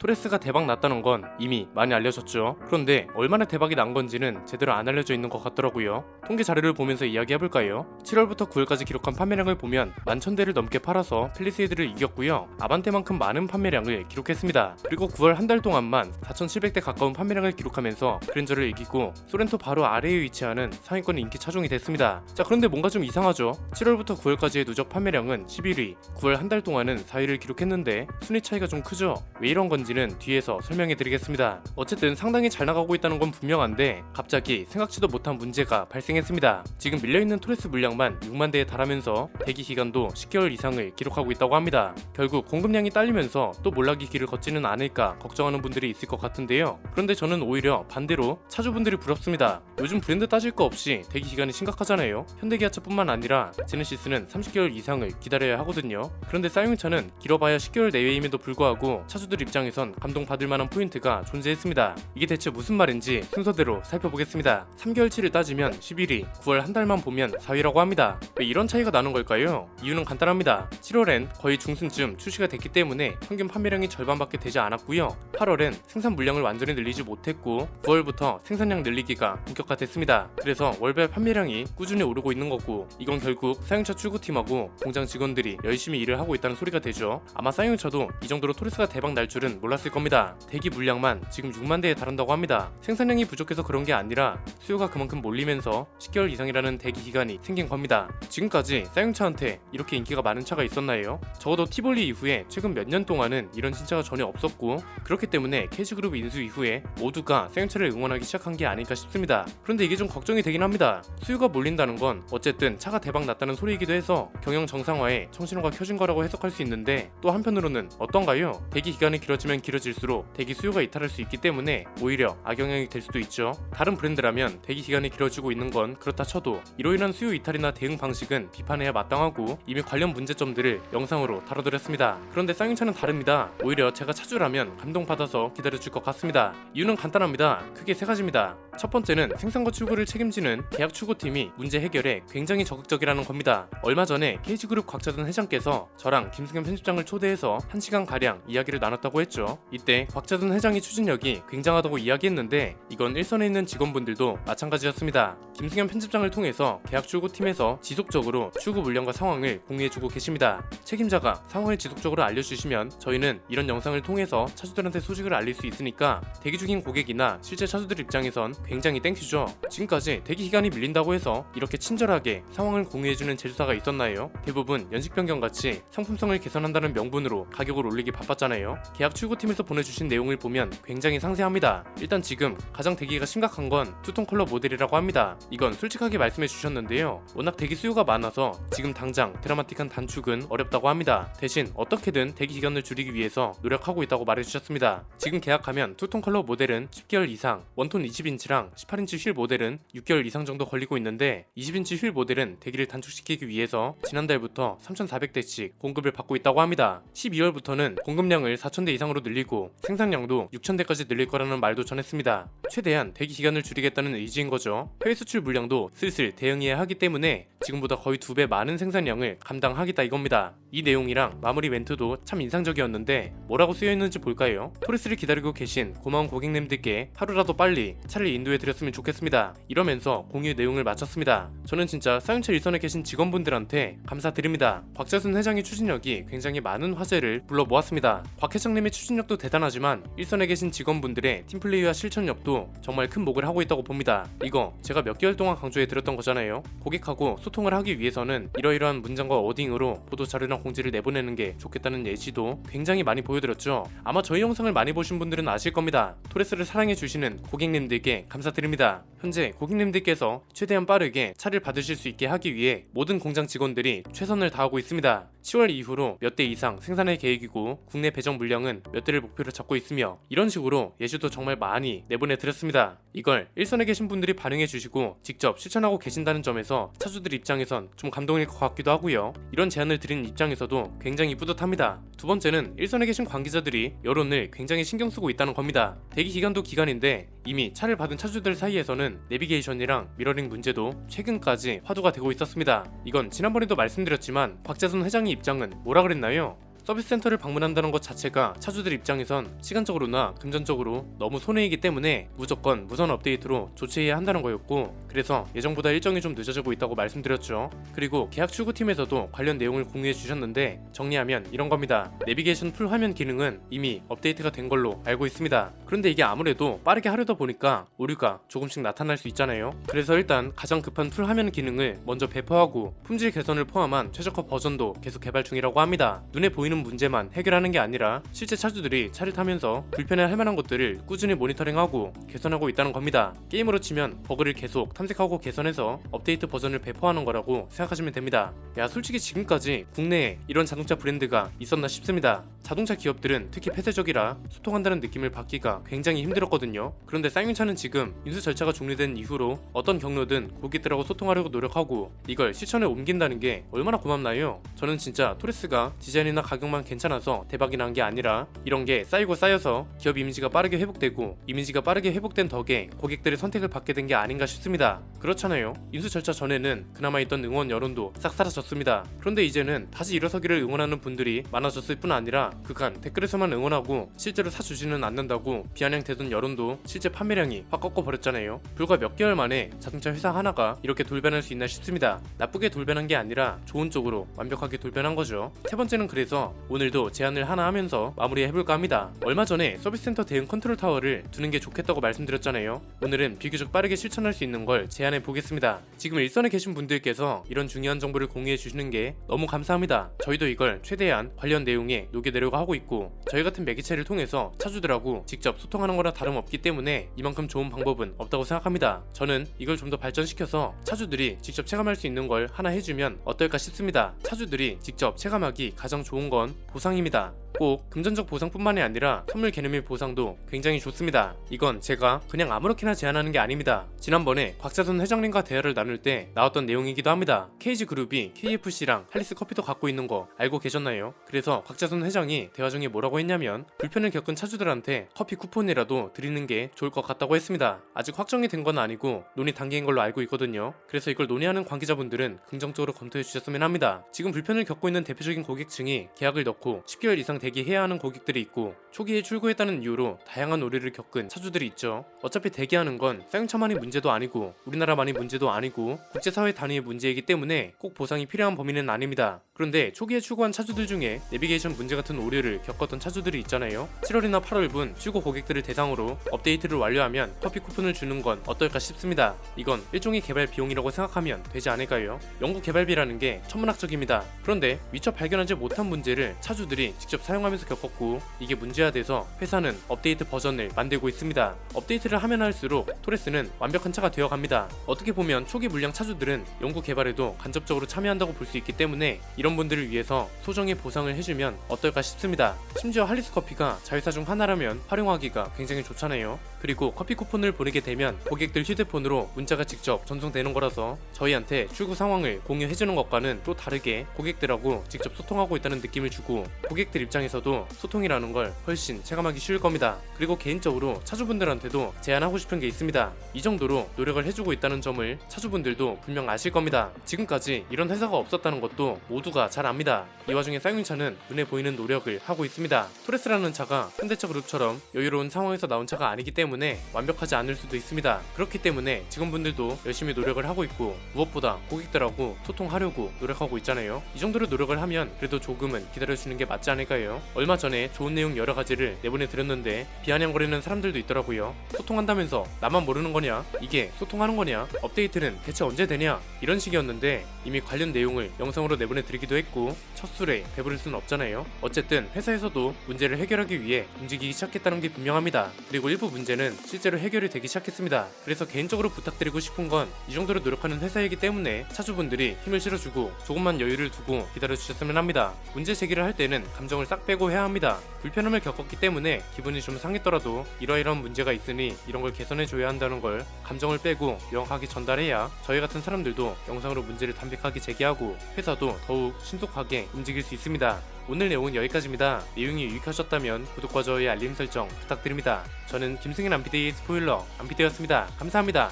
토레스가 대박 났다는 건 이미 많이 알려졌죠. 그런데 얼마나 대박이 난 건지는 제대로 안 알려져 있는 것 같더라고요. 통계 자료를 보면서 이야기해볼까요? 7월부터 9월까지 기록한 판매량을 보면 11,000대를 넘게 팔아서 펠리세이드를 이겼고요. 아반떼만큼 많은 판매량을 기록했습니다. 그리고 9월 한 달 동안만 4,700대 가까운 판매량을 기록하면서 그랜저를 이기고 소렌토 바로 아래에 위치하는 상위권 인기 차종이 됐습니다. 자, 그런데 뭔가 좀 이상하죠? 7월부터 9월까지의 누적 판매량은 11위, 9월 한 달 동안은 4위를 기록했는데 순위 차이가 좀 크죠? 왜 이런 건지는 뒤에서 설명해 드리겠습니다. 어쨌든 상당히 잘 나가고 있다는 건 분명한데 갑자기 생각지도 못한 문제가 발생했습니다. 지금 밀려있는 토레스 물량만 6만 대에 달하면서 대기 기간도 10개월 이상을 기록하고 있다고 합니다. 결국 공급량이 딸리면서 또 몰락의 길을 걷지는 않을까 걱정하는 분들이 있을 것 같은데요. 그런데 저는 오히려 반대로 차주분들이 부럽습니다. 요즘 브랜드 따질 거 없이 대기 기간이 심각하잖아요. 현대기아차뿐만 아니라 제네시스는 30개월 이상을 기다려야 하거든요. 그런데 쌍용차는 길어봐야 10개월 내외임에도 불구하고 차주들 입장에선 감동받을 만한 포인트가 존재했습니다. 이게 대체 무슨 말인지 순서대로 살펴보겠습니다. 3개월치를 따지면 11위, 9월 한 달만 보면 4위라고 합니다. 왜 이런 차이가 나는 걸까요? 이유는 간단합니다. 7월엔 거의 중순쯤 출시가 됐기 때문에 평균 판매량이 절반밖에 되지 않았고요. 8월엔 생산 물량을 완전히 늘리지 못했고 9월부터 생산량 늘리기가 본격화됐습니다. 그래서 월별 판매량이 꾸준히 오르고 있는 거고 이건 결국 쌍용차 출고팀하고 공장 직원들이 열심히 일을 하고 있다는 소리가 되죠. 아마 쌍용차도 이 정도로 토레스가 대박 날 줄은 몰랐을 겁니다. 대기 물량만 지금 6만 대에 달한다고 합니다. 생산량이 부족해서 그런 게 아니라 수요가 그만큼 몰리면서 10개월 이상이라는 대기 기간이 생긴 겁니다. 지금까지 쌍용차한테 이렇게 인기가 많은 차가 있었나요? 적어도 티볼리 이후에 최근 몇 년 동안은 이런 신차가 전혀 없었고 그렇기 때문에 KG그룹 인수 이후에 모두가 쌍용차를 응원하기 시작한 게 아닐까 싶습니다. 그런데 이게 좀 걱정이 되긴 합니다. 수요가 몰린다는 건 어쨌든 차가 대박 났다는 소리이기도 해서 경영 정상화에 청신호가 켜진 거라고 해석할 수 있는데 또 한편으로는 어떤가요? 대기 기간이 길어지면 길어질수록 대기 수요가 이탈할 수 있기 때문에 오히려 악영향이 될 수도 있죠. 다른 브랜드라면 대기 기간이 길어지고 있는 건 그렇다 쳐도 이로 인한 수요 이탈이나 대응 방식은 비판해야 마땅하고 이미 관련 문제점들을 영상으로 다뤄드렸습니다. 그런데 쌍용차는 다릅니다. 오히려 제가 차주라면 감동받아서 기다려줄 것 같습니다. 이유는 간단합니다. 크게 세 가지입니다. 첫 번째는 생산과 출고를 책임지는 계약 출고팀이 문제 해결에 굉장히 적극적이라는 겁니다. 얼마 전에 KG그룹 곽자돈 회장께서 저랑 김승현 편집장을 초대해서 1시간가량 이야기를 나눴다고 했죠. 이때 곽자돈 회장의 추진력이 굉장하다고 이야기했는데 이건 일선에 있는 직원분들도 마찬가지였습니다. 김승현 편집장을 통해서 계약 출고팀에서 지속적으로 출고 물량과 상황을 공유해주고 계십니다. 책임자가 상황을 지속적으로 알려주시면 저희는 이런 영상을 통해서 차주들한테 소식을 알릴 수 있으니까 대기 중인 고객이나 실제 차주들 입장에선 굉장히 땡큐죠. 지금까지 대기 기간이 밀린다고 해서 이렇게 친절하게 상황을 공유해주는 제조사가 있었나요? 대부분 연식 변경같이 상품성을 개선한다는 명분으로 가격을 올리기 바빴잖아요. 계약 출고팀에서 보내주신 내용을 보면 굉장히 상세합니다. 일단 지금 가장 대기가 심각한 건 투톤 컬러 모델이라고 합니다. 이건 솔직하게 말씀해 주셨는데요. 워낙 대기 수요가 많아서 지금 당장 드라마틱한 단축은 어렵다고 합니다. 대신 어떻게든 대기 기간을 줄이기 위해서 노력하고 있다고 말해주셨습니다. 지금 계약하면 투톤 컬러 모델은 10개월 이상, 원톤 20인치랑 18인치 휠 모델은 6개월 이상 정도 걸리고 있는데 20인치 휠 모델은 대기를 단축시키기 위해서 지난달부터 3,400대씩 공급을 받고 있다고 합니다. 12월부터는 공급량을 4,000대 이상으로 늘리고 생산량도 6,000대까지 늘릴 거라는 말도 전했습니다. 최대한 대기 기간을 줄이겠다는 의지인 거죠. 해외 수출 물량도 슬슬 대응해야 하기 때문에 지금보다 거의 2배 많은 생산량을 감당하겠다 이겁니다. 이 내용이랑 마무리 멘트도 참 인상적이었는데 뭐라고 쓰여있는지 볼까요? 토레스를 기다리고 계신 고마운 고객님들께 하루라도 빨리 차를 인도해드렸으면 좋겠습니다. 이러면서 공유 내용을 마쳤습니다. 저는 진짜 쌍용차 일선에 계신 직원분들한테 감사드립니다. 곽자순 회장의 추진력이 굉장히 많은 화제를 불러 모았습니다. 곽 회장님의 추진력도 대단하지만 일선에 계신 직원분들의 팀플레이와 실천력도 정말 큰 몫을 하고 있다고 봅니다. 이거 제가 몇 개월 동안 강조해드렸던 거잖아요. 고객하고 소통을 하기 위해서는 이러이러한 문장과 어딩으로 보도 자료랑 공지를 내보내는 게 좋겠다는 예시도 굉장히 많이 보여드렸죠. 아마 저희 영상을 많이 보신 분들은 아실 겁니다. 토레스를 사랑해주시는 고객님들께 감사드립니다. 현재 고객님들께서 최대한 빠르게 차를 받으실 수 있게 하기 위해 모든 공장 직원들이 최선을 다하고 있습니다. 10월 이후로 몇 대 이상 생산할 계획이고 국내 배정 물량은 몇 대를 목표로 잡고 있으며 이런 식으로 예시도 정말 많이 내보내드렸습니다. 이걸 일선에 계신 분들이 반응해주시고 직접 실천하고 계신다는 점에서 차주들 입장에선 좀 감동일 것 같기도 하고요. 이런 제안을 드린 입장에서도 굉장히 뿌듯합니다. 두 번째는 일선에 계신 관계자들이 여론을 굉장히 신경 쓰고 있다는 겁니다. 대기 기간도 기간인데 이미 차를 받은 차주들 사이에서는 내비게이션이랑 미러링 문제도 최근까지 화두가 되고 있었습니다. 이건 지난번에도 말씀드렸지만 곽자순 회장의 입장은 뭐라 그랬나요? 서비스 센터를 방문한다는 것 자체가 차주들 입장에선 시간적으로나 금전적으로 너무 손해이기 때문에 무조건 무선 업데이트로 조치해야 한다는 거였고, 그래서 예정보다 일정이 좀 늦어지고 있다고 말씀드렸죠. 그리고 계약 출구팀에서도 관련 내용을 공유해 주셨는데, 정리하면 이런 겁니다. 내비게이션 풀 화면 기능은 이미 업데이트가 된 걸로 알고 있습니다. 그런데 이게 아무래도 빠르게 하려다 보니까 오류가 조금씩 나타날 수 있잖아요. 그래서 일단 가장 급한 풀 화면 기능을 먼저 배포하고 품질 개선을 포함한 최저가 버전도 계속 개발 중이라고 합니다. 눈에 보이는 문제만 해결하는 게 아니라 실제 차주들이 차를 타면서 불편해할 만한 것들을 꾸준히 모니터링하고 개선하고 있다는 겁니다. 게임으로 치면 버그를 계속 탐색하고 개선해서 업데이트 버전을 배포하는 거라고 생각하시면 됩니다. 야, 솔직히 지금까지 국내에 이런 자동차 브랜드가 있었나 싶습니다. 자동차 기업들은 특히 폐쇄적이라 소통한다는 느낌을 받기가 굉장히 힘들었거든요. 그런데 쌍용차는 지금 인수 절차가 종료된 이후로 어떤 경로든 고객들하고 소통하려고 노력하고 이걸 실천에 옮긴다는 게 얼마나 고맙나요? 저는 진짜 토레스가 디자인이나 가격만 괜찮아서 대박이 난 게 아니라 이런 게 쌓이고 쌓여서 기업 이미지가 빠르게 회복되고, 이미지가 빠르게 회복된 덕에 고객들의 선택을 받게 된 게 아닌가 싶습니다. 그렇잖아요. 인수 절차 전에는 그나마 있던 응원 여론도 싹 사라졌습니다. 그런데 이제는 다시 일어서기를 응원하는 분들이 많아졌을 뿐 아니라 그간 댓글에서만 응원하고 실제로 사주지는 않는다고 비아냥대던 여론도 실제 판매량이 확 꺾어버렸잖아요. 불과 몇 개월 만에 자동차 회사 하나가 이렇게 돌변할 수 있나 싶습니다. 나쁘게 돌변한 게 아니라 좋은 쪽으로 완벽하게 돌변한 거죠. 세 번째는 그래서 오늘도 제안을 하나 하면서 마무리해볼까 합니다. 얼마 전에 서비스 센터 대응 컨트롤 타워를 두는 게 좋겠다고 말씀드렸잖아요. 오늘은 비교적 빠르게 실천할 수 있는 걸 제안해 보겠습니다. 지금 일선에 계신 분들께서 이런 중요한 정보를 공유해 주시는 게 너무 감사합니다. 저희도 이걸 최대한 관련 내용에 녹여내려고 하고 있고, 저희 같은 매개체를 통해서 차주들하고 직접 소통하는 거랑 다름없기 때문에 이만큼 좋은 방법은 없다고 생각합니다. 저는 이걸 좀 더 발전시켜서 차주들이 직접 체감할 수 있는 걸 하나 해주면 어떨까 싶습니다. 차주들이 직접 체감하기 가장 좋은 건 보상입니다. 꼭 금전적 보상뿐만이 아니라 선물 개념의 보상도 굉장히 좋습니다. 이건 제가 그냥 아무렇게나 제안하는 게 아닙니다. 지난번에 곽자선 회장님과 대화를 나눌 때 나왔던 내용이기도 합니다. KG그룹이 KFC랑 할리스 커피도 갖고 있는 거 알고 계셨나요? 그래서 곽자선 회장이 대화 중에 뭐라고 했냐면, 불편을 겪은 차주들한테 커피 쿠폰이라도 드리는 게 좋을 것 같다고 했습니다. 아직 확정이 된 건 아니고 논의 단계인 걸로 알고 있거든요. 그래서 이걸 논의하는 관계자분들은 긍정적으로 검토해 주셨으면 합니다. 지금 불편을 겪고 있는 대표적인 고객층이 계약을 넣고 10개월 이상 대기해야 하는 고객들이 있고, 초기에 출고했다는 이유로 다양한 오류를 겪은 차주들이 있죠. 어차피 대기하는 건 쌍용차만의 문제도 아니고 우리나라만의 문제도 아니고 국제사회 단위의 문제이기 때문에 꼭 보상이 필요한 범위는 아닙니다. 그런데 초기에 출고한 차주들 중에 내비게이션 문제 같은 오류를 겪었던 차주들이 있잖아요. 7월이나 8월분 출고 고객들을 대상으로 업데이트를 완료하면 커피 쿠폰을 주는 건 어떨까 싶습니다. 이건 일종의 개발 비용이라고 생각하면 되지 않을까요? 연구 개발비라는 게 천문학적입니다. 그런데 미처 발견하지 못한 문제를 차주들이 직접 사용하면서 겪었고, 이게 문제화 돼서 회사는 업데이트 버전을 만들고 있습니다. 업데이트를 하면 할수록 토레스는 완벽한 차가 되어갑니다. 어떻게 보면 초기 물량 차주들은 연구 개발에도 간접적으로 참여한다고 볼 수 있기 때문에 이런 분들을 위해서 소정의 보상을 해주면 어떨까 싶습니다. 심지어 할리스 커피가 자회사 중 하나라면 활용하기가 굉장히 좋잖아요. 그리고 커피 쿠폰을 보내게 되면 고객들 휴대폰으로 문자가 직접 전송되는 거라서 저희한테 출고 상황을 공유해주는 것과는 또 다르게 고객들하고 직접 소통하고 있다는 느낌을 주고, 고객들 입장에서도 소통이라는 걸 훨씬 체감하기 쉬울 겁니다. 그리고 개인적으로 차주분들한테도 제안하고 싶은 게 있습니다. 이 정도로 노력을 해주고 있다는 점을 차주분들도 분명 아실 겁니다. 지금까지 이런 회사가 없었다는 것도 모두가 잘 압니다. 이 와중에 쌍용차는 눈에 보이는 노력을 하고 있습니다. 토레스라는 차가 현대차 그룹처럼 여유로운 상황에서 나온 차가 아니기 때문에 완벽하지 않을 수도 있습니다. 그렇기 때문에 직원분들도 열심히 노력을 하고 있고, 무엇보다 고객들하고 소통하려고 노력하고 있잖아요. 이 정도로 노력을 하면 그래도 조금은 기다려주는 게 맞지 않을까요? 얼마 전에 좋은 내용 여러 가지를 내보내드렸는데 비아냥거리는 사람들도 있더라고요. 소통한다면서 나만 모르는 거냐? 이게 소통하는 거냐? 업데이트는 대체 언제 되냐? 이런 식이었는데 이미 관련 내용을 영상으로 내보내드리기도 했고, 첫 술에 배부를 수는 없잖아요. 어쨌든 회사에서도 문제를 해결하기 위해 움직이기 시작했다는 게 분명합니다. 그리고 일부 문제는 실제로 해결이 되기 시작했습니다. 그래서 개인적으로 부탁드리고 싶은 건, 이 정도로 노력하는 회사이기 때문에 차주분들이 힘을 실어주고 조금만 여유를 두고 기다려주셨으면 합니다. 문제 제기를 할 때는 감정을 싹 빼고 해야 합니다. 불편함을 겪었기 때문에 기분이 좀 상했더라도 이러이러한 문제가 있으니 이런 걸 개선해줘야 한다는 걸 감정을 빼고 명확하게 전달해야 저희 같은 사람들도 영상으로 문제를 담백하게 제기하고 회사도 더욱 신속하게 움직일 수 있습니다. 오늘 내용은 여기까지입니다. 내용이 유익하셨다면 구독과 좋아요 알림 설정 부탁드립니다. 저는 김승현 안피디의 스포일러 안피디였습니다. 감사합니다.